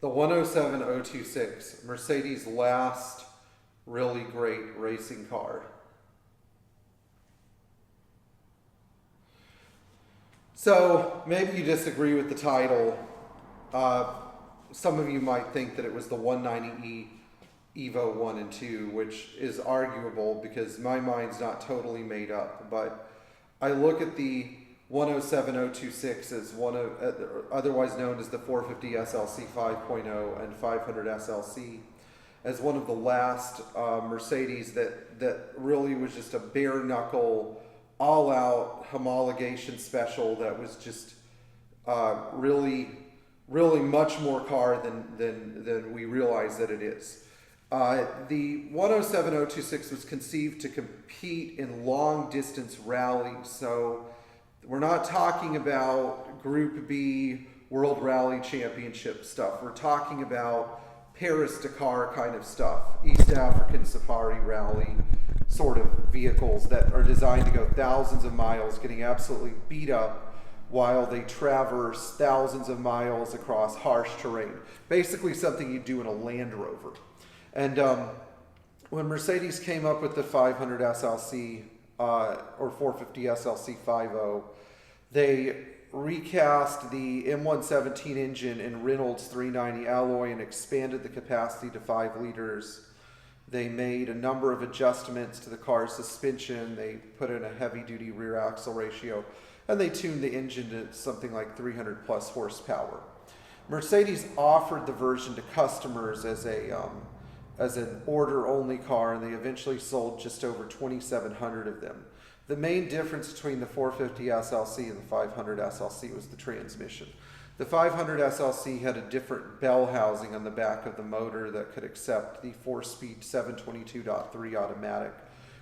The 107026, Mercedes' last really great racing car. So maybe you disagree with the title. Some of you might think that it was the 190E Evo 1 and 2, which is arguable because my mind's not totally made up. But I look at the 107026 as one of, otherwise known as the 450 SLC 5.0 and 500 SLC, as one of the last Mercedes that really was just a bare knuckle, all out homologation special that was just really much more car than we realize that it is. The 107026 was conceived to compete in long distance rallies. So we're not talking about Group B World Rally Championship stuff. We're talking about Paris-Dakar kind of stuff, East African Safari Rally sort of vehicles that are designed to go thousands of miles, getting absolutely beat up while they traverse thousands of miles across harsh terrain. Basically something you do in a Land Rover. And when Mercedes came up with the 500 SLC or 450 SLC 5.0, they recast the M117 engine in Reynolds 390 alloy and expanded the capacity to 5 liters. They made a number of adjustments to the car's suspension. They put in a heavy-duty rear axle ratio, and they tuned the engine to something like 300 plus horsepower. Mercedes offered the version to customers as an order-only car, and they eventually sold just over 2,700 of them. The main difference between the 450 SLC and the 500 SLC was the transmission. The 500 SLC had a different bell housing on the back of the motor that could accept the 4-speed 722.3 automatic,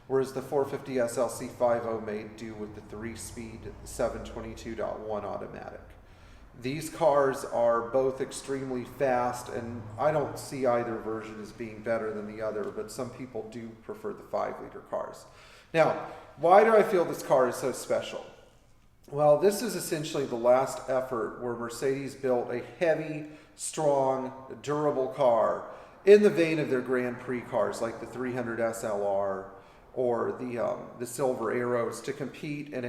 whereas the 450 SLC 5.0 made do with the 3-speed 722.1 automatic. These cars are both extremely fast, and I don't see either version as being better than the other, but some people do prefer the 5-liter cars. Now, why do I feel this car is so special? Well, this is essentially the last effort where Mercedes built a heavy, strong, durable car in the vein of their Grand Prix cars like the 300 SLR or the Silver Arrows to compete in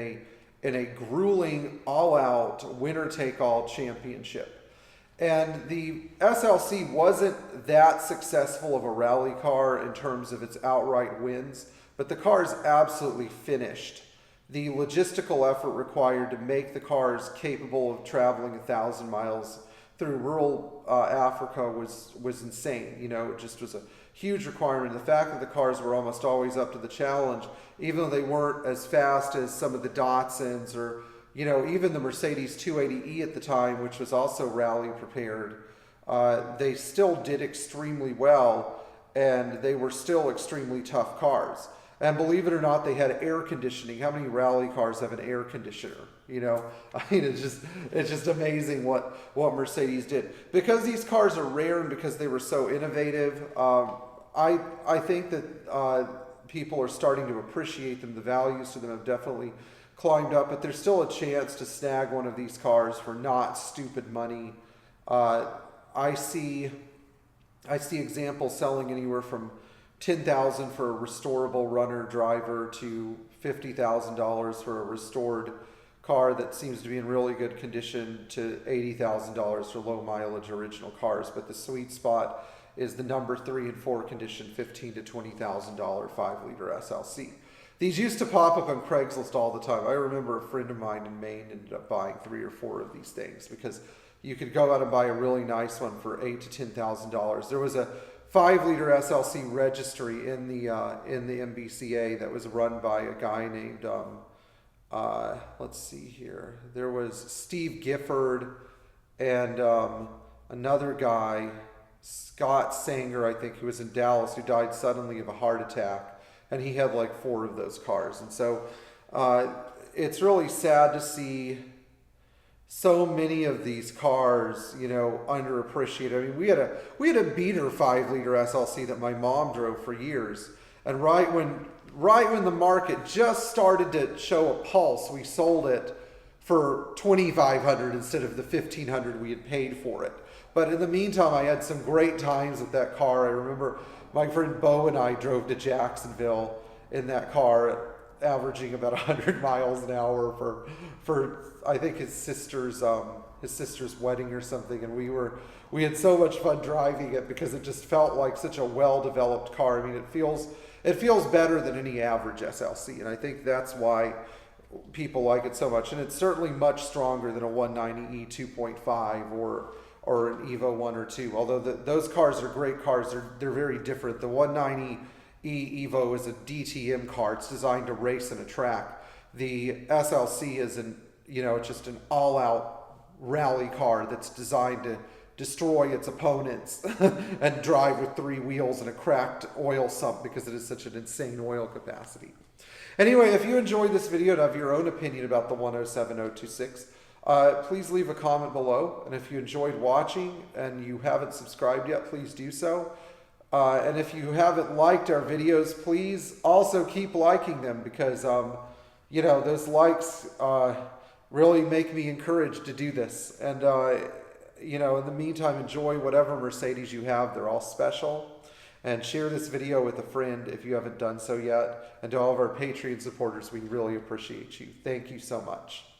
a grueling, all-out, winner-take-all championship. And the SLC wasn't that successful of a rally car in terms of its outright wins, but the car is absolutely finished. The logistical effort required to make the cars capable of traveling 1,000 miles through rural Africa was insane. You know, it just was a huge requirement. The fact that the cars were almost always up to the challenge, even though they weren't as fast as some of the Datsuns or, you know, even the Mercedes 280E at the time, which was also rally prepared, they still did extremely well, and they were still extremely tough cars. And believe it or not, they had air conditioning. How many rally cars have an air conditioner? You know, I mean, it's just amazing what Mercedes did. Because these cars are rare and because they were so innovative, I think that people are starting to appreciate them. The values to them have definitely climbed up, but there's still a chance to snag one of these cars for not stupid money. I see examples selling anywhere from $10,000 for a restorable runner driver to $50,000 for a restored car that seems to be in really good condition to $80,000 for low mileage original cars. But the sweet spot is the number 3 and 4 condition $15,000 to $20,000 5-liter SLC. These used to pop up on Craigslist all the time. I remember a friend of mine in Maine ended up buying 3 or 4 of these things because you could go out and buy a really nice one for $8,000 to $10,000. There was a 5-liter SLC registry in the MBCA that was run by a guy named, let's see here. There was Steve Gifford and another guy, Scott Sanger, I think, who was in Dallas, who died suddenly of a heart attack. And he had like 4 of those cars. And so it's really sad to see so many of these cars, you know, underappreciated. I mean, we had a beater 5-liter SLC that my mom drove for years, and right when the market just started to show a pulse, we sold it for $2,500 instead of the $1,500 we had paid for it. But in the meantime, I had some great times with that car. I remember my friend Bo and I drove to Jacksonville in that car, averaging about 100 miles an hour for I think his sister's wedding or something, and we had so much fun driving it because it just felt like such a well-developed car. I mean, it feels better than any average SLC, and I think that's why people like it so much. And it's certainly much stronger than a 190e 2.5 or an Evo 1 or 2. Although those cars are great cars, they're very different. The 190e Evo is a DTM car. It's designed to race in a track. The SLC is just an all-out rally car that's designed to destroy its opponents and drive with 3 wheels and a cracked oil sump because it is such an insane oil capacity. Anyway, if you enjoyed this video and have your own opinion about the 107026, please leave a comment below. And if you enjoyed watching and you haven't subscribed yet, please do so. And if you haven't liked our videos, please also keep liking them because, those likes really make me encouraged to do this. And, in the meantime, enjoy whatever Mercedes you have. They're all special. And share this video with a friend if you haven't done so yet. And to all of our Patreon supporters, we really appreciate you. Thank you so much.